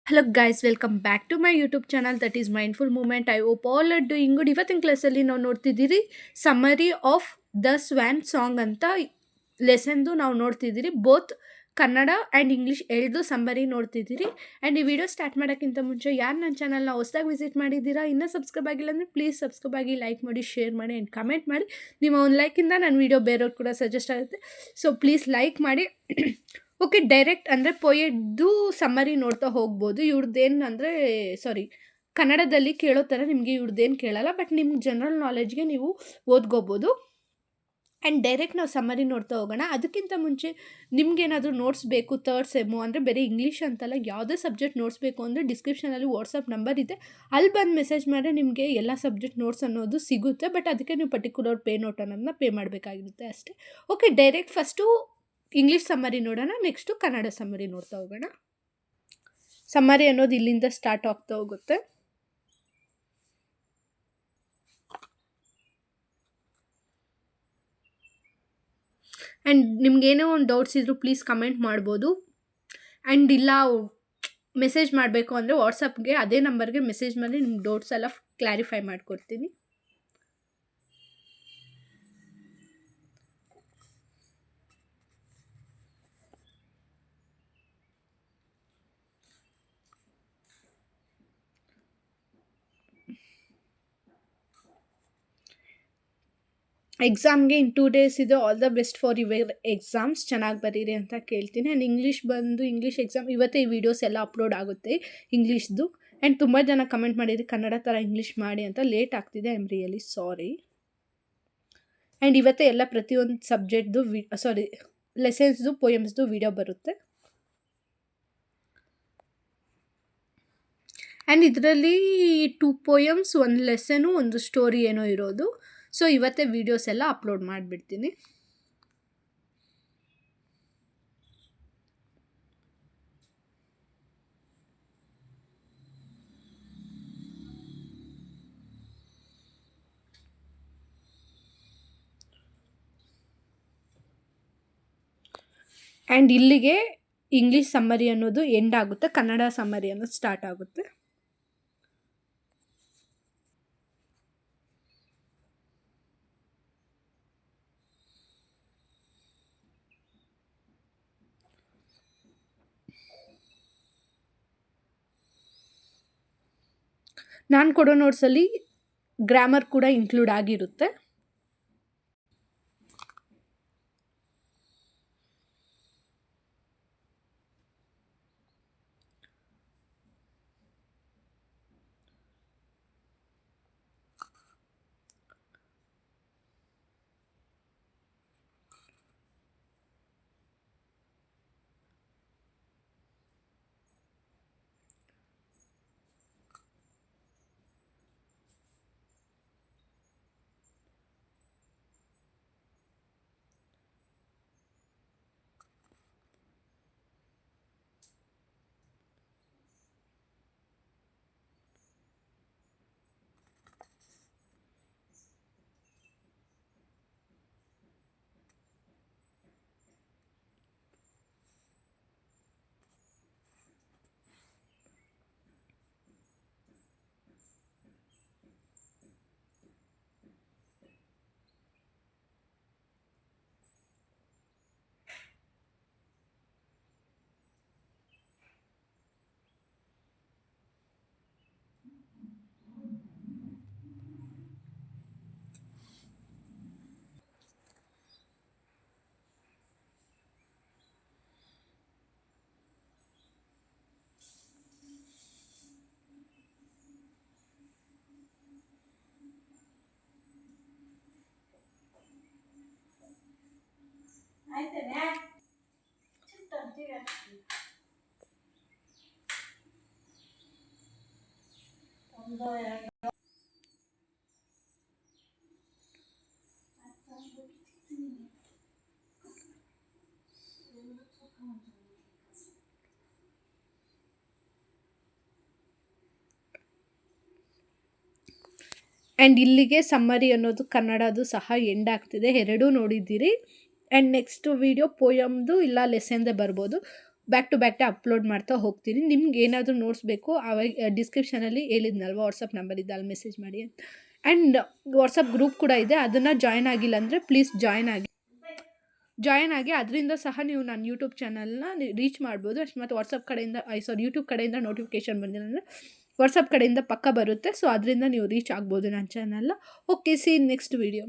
Hello guys, welcome back to my YouTube channel that is Mindful Movement. I hope all are doing good. ಇವತ್ತಿನ ಕ್ಲಾಸಲ್ಲಿ ನಾವು ನೋಡ್ತಿದ್ದೀರಿ summary of the swan song ಅಂತ ಲೆಸನ್ದು ನಾವು ನೋಡ್ತಿದ್ದೀರಿ. ಬೋತ್ ಕನ್ನಡ ಆ್ಯಂಡ್ ಇಂಗ್ಲೀಷ್ ಎರಡು ಸಮ್ಮರಿ ನೋಡ್ತಿದ್ದೀರಿ. ಆ್ಯಂಡ್ ಈ ವಿಡಿಯೋ ಸ್ಟಾರ್ಟ್ ಮಾಡೋಕ್ಕಿಂತ ಮುಂಚೆ ಯಾರು ನನ್ನ ಚಾನಲ್ನ ಹೊಸದಾಗಿ ವಿಸಿಟ್ ಮಾಡಿದ್ದೀರಾ, ಇನ್ನೂ ಸಬ್ಸ್ಕ್ರೈಬ್ ಆಗಿಲ್ಲ ಅಂದರೆ ಪ್ಲೀಸ್ ಸಬ್ಸ್ಕ್ರೈಬ್ ಆಗಿ, ಲೈಕ್ ಮಾಡಿ, ಶೇರ್ ಮಾಡಿ ಆ್ಯಂಡ್ ಕಮೆಂಟ್ ಮಾಡಿ. ನಿಮ್ಮ ಒಂದು ಲೈಕಿಂದ ನನ್ನ ವಿಡಿಯೋ ಬೇರೆಯವ್ರು ಕೂಡ ಸಜೆಸ್ಟ್ ಆಗುತ್ತೆ. ಸೊ ಪ್ಲೀಸ್ ಲೈಕ್ ಮಾಡಿ. ಓಕೆ, ಡೈರೆಕ್ಟ್ ಅಂದರೆ ಪೊಯೆಟ್ದು ಸಮ್ಮರಿ ನೋಡ್ತಾ ಹೋಗ್ಬೋದು. ಇವ್ರದ್ದೇನು ಅಂದರೆ ಕನ್ನಡದಲ್ಲಿ ಕೇಳೋ ಥರ ನಿಮಗೆ ಇವ್ರದ್ದೇನು ಕೇಳಲ್ಲ, ಬಟ್ ನಿಮ್ಮ ಜನರಲ್ ನಾಲೆಡ್ಜ್ಗೆ ನೀವು ಓದ್ಕೋಬೋದು. ಆ್ಯಂಡ್ ಡೈರೆಕ್ಟ್ ನಾವು ಸಮ್ಮರಿ ನೋಡ್ತಾ ಹೋಗೋಣ. ಅದಕ್ಕಿಂತ ಮುಂಚೆ ನಿಮ್ಗೇನಾದರೂ ನೋಟ್ಸ್ ಬೇಕು, ಥರ್ಡ್ ಸೆಮ್ಮು ಅಂದರೆ ಬೇರೆ ಇಂಗ್ಲೀಷ್ ಅಂತಲ್ಲ, ಯಾವುದೇ ಸಬ್ಜೆಕ್ಟ್ ನೋಟ್ಸ್ ಬೇಕು ಅಂದರೆ ಡಿಸ್ಕ್ರಿಪ್ಷನಲ್ಲಿ ವಾಟ್ಸಪ್ ನಂಬರ್ ಇದೆ, ಅಲ್ಲಿ ಬಂದು ಮೆಸೇಜ್ ಮಾಡಿದ್ರೆ ನಿಮಗೆ ಎಲ್ಲ ಸಬ್ಜೆಕ್ಟ್ ನೋಟ್ಸ್ ಅನ್ನೋದು ಸಿಗುತ್ತೆ. ಬಟ್ ಅದಕ್ಕೆ ನೀವು ಪರ್ಟಿಕ್ಯುಲರ್ ಪೇ ನೋಟ್ ಅನ್ನೋದನ್ನ ಪೇ ಮಾಡಬೇಕಾಗಿರುತ್ತೆ ಅಷ್ಟೇ. Okay, direct first English summary ನೋಡೋಣ, ನೆಕ್ಸ್ಟು ಕನ್ನಡ ಸಮ್ಮರಿ ನೋಡ್ತಾ ಹೋಗೋಣ. ಸಮ್ಮರಿ ಅನ್ನೋದು ಇಲ್ಲಿಂದ ಸ್ಟಾರ್ಟ್ ಆಗ್ತಾ ಹೋಗುತ್ತೆ. ಆ್ಯಂಡ್ ನಿಮ್ಗೇನೋ ಒಂದು ಡೌಟ್ಸ್ ಇದ್ದರೂ ಪ್ಲೀಸ್ ಕಮೆಂಟ್ ಮಾಡ್ಬೋದು. ಆ್ಯಂಡ್ ಇಲ್ಲ ಮೆಸೇಜ್ ಮಾಡಬೇಕು ಅಂದರೆ ವಾಟ್ಸಪ್ಗೆ ಅದೇ ನಂಬರ್ಗೆ ಮೆಸೇಜ್ ಮಾಡಿ ನಿಮ್ಮ ಡೌಟ್ಸ್ ಎಲ್ಲ ಕ್ಲಾರಿಫೈ ಮಾಡಿಕೊಡ್ತೀನಿ. ಎಕ್ಸಾಮ್ಗೆ ಇನ್ 2 days ಇದೆ. All the best for your exams. ಚೆನ್ನಾಗಿ ಬರೀರಿ ಅಂತ ಕೇಳ್ತೀನಿ. ಆ್ಯಂಡ್ ಇಂಗ್ಲೀಷ್ ಎಕ್ಸಾಮ್ ಇವತ್ತೇ ಈ ವಿಡಿಯೋಸ್ ಎಲ್ಲ ಅಪ್ಲೋಡ್ ಆಗುತ್ತೆ ಇಂಗ್ಲೀಷ್ದು. ಆ್ಯಂಡ್ ತುಂಬ ಜನ ಕಮೆಂಟ್ ಮಾಡಿರಿ ಕನ್ನಡ ಥರ ಇಂಗ್ಲೀಷ್ ಮಾಡಿ ಅಂತ. ಲೇಟ್ ಆಗ್ತಿದೆ, I am really sorry. And ಇವತ್ತೇ ಎಲ್ಲ ಪ್ರತಿಯೊಂದು ಸಬ್ಜೆಕ್ಟ್ದು ಲೆಸನ್ಸ್ದು ಪೋಯಮ್ಸ್ದು ವಿಡಿಯೋ ಬರುತ್ತೆ. ಆ್ಯಂಡ್ ಇದರಲ್ಲಿ 2 ಪೋಯಮ್ಸ್, 1 ಲೆಸನು, 1 ಸ್ಟೋರಿ ಏನೋ ಇರೋದು. ಸೊ ಇವತ್ತೇ ವೀಡಿಯೋಸ್ ಎಲ್ಲ ಅಪ್ಲೋಡ್ ಮಾಡಿಬಿಡ್ತೀನಿ. ಆ್ಯಂಡ್ ಇಲ್ಲಿಗೆ ಇಂಗ್ಲೀಷ್ ಸಮ್ಮರಿ ಅನ್ನೋದು ಎಂಡ್ ಆಗುತ್ತೆ, ಕನ್ನಡ ಸಮ್ಮರಿ ಅನ್ನೋದು ಸ್ಟಾರ್ಟ್ ಆಗುತ್ತೆ. ನಾನು ಕೊಡೋ ನೋಟ್ಸಲ್ಲಿ ಗ್ರಾಮರ್ ಕೂಡ ಇನ್ಕ್ಲೂಡ್ ಆಗಿರುತ್ತೆ. ಆ್ಯಂಡ್ ಇಲ್ಲಿಗೆ ಸಮ್ಮರಿ ಅನ್ನೋದು ಕನ್ನಡದು ಸಹ ಎಂಡ್ ಆಗ್ತಿದೆ. ಎರಡೂ ನೋಡಿದ್ದೀರಿ. ಆ್ಯಂಡ್ ನೆಕ್ಸ್ಟ್ ವಿಡಿಯೋ ಪೋಯಮ್ದು ಇಲ್ಲ ಲೆಸನ್ದೇ ಬರ್ಬೋದು. ಬ್ಯಾಕ್ ಟು ಬ್ಯಾಕ್ ಅಪ್ಲೋಡ್ ಮಾಡ್ತಾ ಹೋಗ್ತೀನಿ. ನಿಮ್ಗೆ ಏನಾದರೂ ನೋಟ್ಸ್ ಬೇಕು ಅವಾಗ ಡಿಸ್ಕ್ರಿಪ್ಷನಲ್ಲಿ ಹೇಳಿದ್ನಲ್ವ ವಾಟ್ಸಪ್ ನಂಬರ್ ಇದೆ, ಅಲ್ಲಿ ಮೆಸೇಜ್ ಮಾಡಿ ಅಂತ. ಆ್ಯಂಡ್ ವಾಟ್ಸಪ್ ಗ್ರೂಪ್ ಕೂಡ ಇದೆ, ಅದನ್ನು ಜಾಯ್ನ್ ಆಗಿಲ್ಲ ಅಂದರೆ ಪ್ಲೀಸ್ ಜಾಯ್ನ್ ಆಗಿ ಅದರಿಂದ ಸಹ ನೀವು ನನ್ನ ಯೂಟ್ಯೂಬ್ ಚಾನಲ್ನ ರೀಚ್ ಮಾಡ್ಬೋದು. ಅಷ್ಟು ಮತ್ತು ವಾಟ್ಸಪ್ ಕಡೆಯಿಂದ ಯೂಟ್ಯೂಬ್ ಕಡೆಯಿಂದ ನೋಟಿಫಿಕೇಷನ್ ಬಂದಿಲ್ಲ ಅಂದರೆ ವಾಟ್ಸಪ್ ಕಡೆಯಿಂದ ಪಕ್ಕ ಬರುತ್ತೆ. ಸೊ ಅದರಿಂದ ನೀವು ರೀಚ್ ಆಗ್ಬೋದು ನನ್ನ ಚಾನಲ್ನ. Okay, C next video.